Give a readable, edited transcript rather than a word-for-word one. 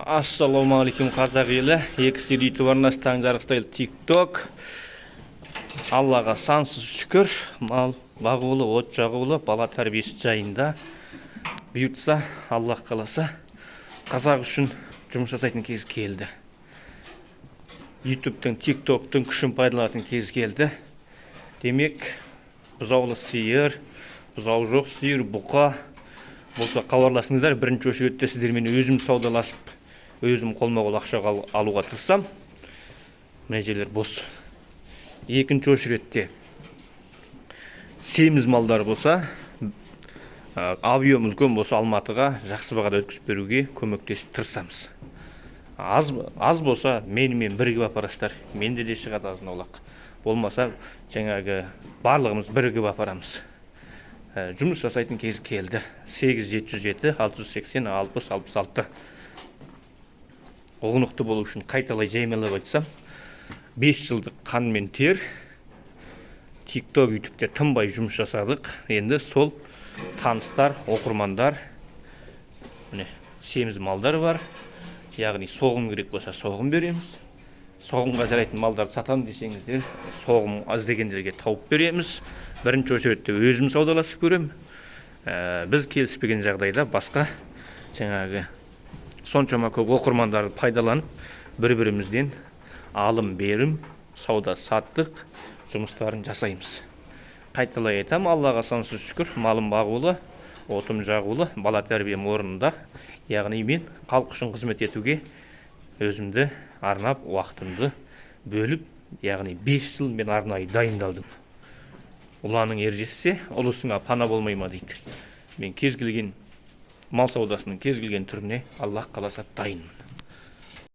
Ассалаумағалейкум қазақ елі. Екісі YouTube арнасынан жарықстайлы TikTok. Аллаға сансыз шүкір. Мал бағулы, от жағулы, бала тәрбиесі жайында. Бұйыртса, Аллах қаласа, қазақ үшін жұмыс жасайтын кез келді. YouTube'тың, TikTok'тың күшін пайдаланатын кез келді. Демек, бұзаулы сиыр, бұзау жоқ сиыр, бұқа болса хабарласыңыздар. Бірінші очередте сіздермен өзім саудаласып, өзім қолма-қол ақша алуға тырысам. Мына жерлер бос. Екінші очередте семіз малдар болса, объем үлкен болса Алматыға жақсы бағада өткізіп беруге көмектесіп тырысамыз. Аз болса менімен бірігіп апарасыздар. Менде де шығады азын-аулақ. Болмаса жаңағы барлығымыз бірігіп апарамыз. Жұмыс жасайтын кез келді. 8707 680 60 66. Ұғынықты болу үшін қайталай жаймалап айтсам, 5 жылдық қан мен тер TikTok, YouTube'те тынбай жұмыс жасадық. Енді сол таныстар, оқырмандар, міне семіз малдар бар. Яғни соғым керек болса соғым береміз. Соғымға жарайтын малдар сатам десеңіздер, соғым іздегендерге тауып береміз. Бірінші очередте өзім саудаласып көрем. Біз келіспеген жағдайда басқа жаңағы соншама көп оқырмандарды пайдаланып, бір-бірімізден алым берім, сауда саттық жұмыстарын жасаймыз. Қайталай айтам, Аллаға сансыз шүкір, малым бағулы, отым жағулы, бала тәрбием орнында. Яғни мен халық үшін қызмет етуге өзімді арнап, уақытымды бөліп, яғни 5 жыл мен арнайы дайындалдым. Ұланың ержессе, ұлысыңа пана болмай ма дейді. Мен кез келген мал саудасының кез келген түріне Аллах қаласа дайынмын.